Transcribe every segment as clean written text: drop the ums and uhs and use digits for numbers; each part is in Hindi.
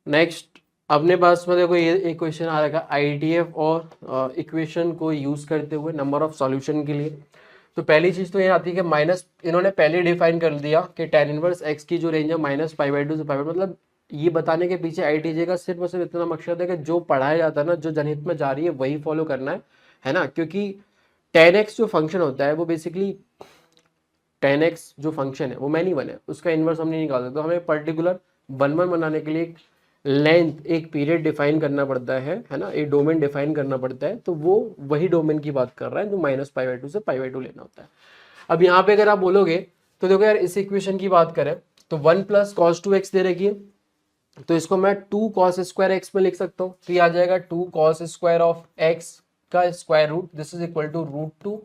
नेक्स्ट अपने पास में देखो ये एक क्वेश्चन आ रहा है आईडीएफ और इक्वेशन को यूज करते हुए नंबर ऑफ सॉल्यूशन के लिए। तो पहली चीज तो ये आती है कि माइनस, इन्होंने पहले डिफाइन कर दिया कि tan इनवर्स x की जो रेंज है -π/2 से π/2, मतलब ये बताने के पीछे आईटीजे का सिर्फ और सिर्फ इतना मकसद है कि जो पढ़ाया जाता है ना, जो जनहित में जा रही है वही फॉलो करना है ना। क्योंकि tan x जो फंक्शन होता है वो बेसिकली tan x जो फंक्शन है वो मैनी वन है, उसका इनवर्स हम नहीं निकाल सकते। तो हमें पर्टिकुलर वन वन बनाने के लिए लेंथ, एक पीरियड डिफाइन करना पड़ता है ना, एक डोमेन डिफाइन करना पड़ता है। तो वो वही डोमेन की बात कर रहा है जो -π/2 से π/2 लेना होता है। अब यहाँ पे अगर आप बोलोगे तो देखो यार, इस इक्वेशन की बात करें तो 1 + cos2x दे रखी है, तो इसको मैं 2 cos² x में लिख सकता हूँ। तो ये आ जाएगा 2 cos² ऑफ x का square root, this is equal to √2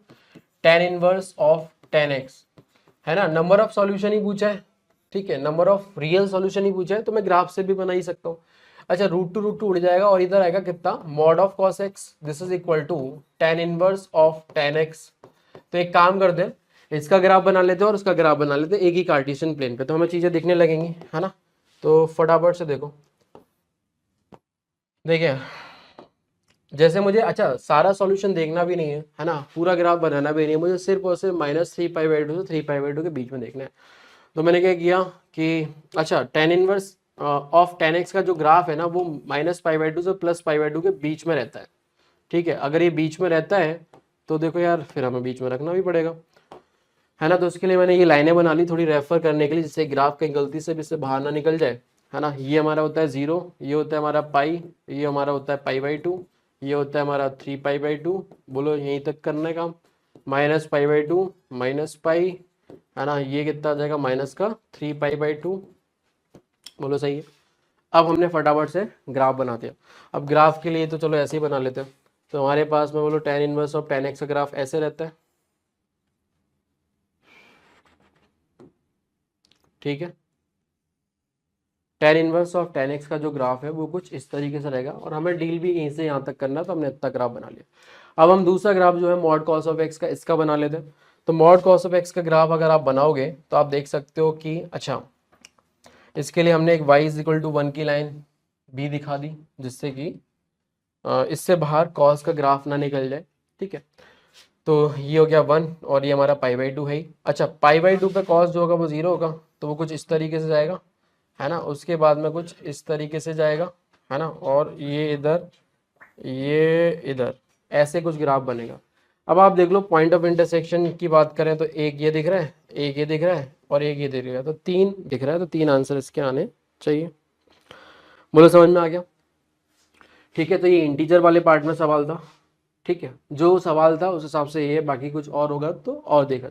tan inverse of tan x, है ना। नंबर ऑफ सॉल्यूशन ही पूछा है, ठीक है, नंबर ऑफ रियल सॉल्यूशन ही पूछा है, तो मैं ग्राफ से भी बना ही सकता हूँ। अच्छा, √2 उड़ जाएगा और इधर आएगा कितना, mod of cos x, this is equal to tan inverse of tan x। तो एक काम करते हैं, इसका ग्राफ बना लेते हैं और उसका ग्राफ बना लेते हैं एक ही कार्टेशियन प्लेन पे, तो हमें चीजें दिखने लगेंगी, है ना। तो फटाफट से देखो, देखिए जैसे मुझे, अच्छा सारा सॉल्यूशन देखना भी नहीं है ना, पूरा ग्राफ बनाना भी नहीं है, मुझे सिर्फ और सिर्फ -3π/2 से 3π/2 के बीच में देखना है। तो मैंने क्या किया कि अच्छा tan inverse of tan x का जो ग्राफ है ना वो -π/2 से +π/2 के बीच में रहता है, ठीक है। अगर ये बीच में रहता है तो देखो यार, फिर हमें बीच में रखना भी पड़ेगा, है ना। तो उसके लिए मैंने ये लाइनें बना ली थोड़ी रेफर करने के लिए, जिससे ग्राफ कहीं गलती से भी इससे बाहर ना निकल जाए, है ना। ये हमारा होता है 0, ये होता है हमारा पाई, ये हमारा होता है π/2, ये होता है हमारा 3π/2, बोलो यहीं तक करने का, -π/2 -पाई, है ना। ये कितना आ जाएगा, माइनस का 3π/2, बोलो सही है। अब हमने फटाफट से ग्राफ बनाते हैं। अब ग्राफ के लिए तो चलो ऐसे ही बना लेते हैं। तो हमारे पास में बोलो tan inverse of tan x का ग्राफ ऐसे रहता है, ठीक है। tan inverse of tan x का जो ग्राफ है वो कुछ इस तरीके से रहेगा, और हमें डील भी यहीं से यहाँ तक करना है, तो हमने इतना ग्राफ बना लिया। अब हम दूसरा ग्राफ जो है मॉड cos ऑफ x का, इसका बना लेते हैं। तो मॉड cos ऑफ x का ग्राफ अगर आप बनाओगे तो आप देख सकते हो कि अच्छा, इसके लिए हमने एक y = 1 की लाइन भी दिखा दी, जिससे कि इससे बाहर cos का ग्राफ ना निकल जाए, ठीक है। तो ये हो गया 1 और ये हमारा π/2 है ही। अच्छा, π/2 पे cos जो होगा वो 0 होगा, तो वो कुछ इस तरीके से जाएगा, है ना। उसके बाद में कुछ इस तरीके से जाएगा, है ना, और ये इधर, ये इधर, ऐसे कुछ ग्राफ बनेगा। अब आप देख लो, पॉइंट ऑफ इंटरसेक्शन की बात करें तो एक ये दिख रहा है, एक ये दिख रहा है और एक ये दिख रहा है, तो 3 दिख रहा है, तो 3 आंसर इसके आने चाहिए। बोलो समझ में आ गया, ठीक है। तो ये इंटीजर वाले पार्ट में सवाल था, ठीक है। जो सवाल था उस हिसाब से ये, बाकी कुछ और होगा तो और देखा।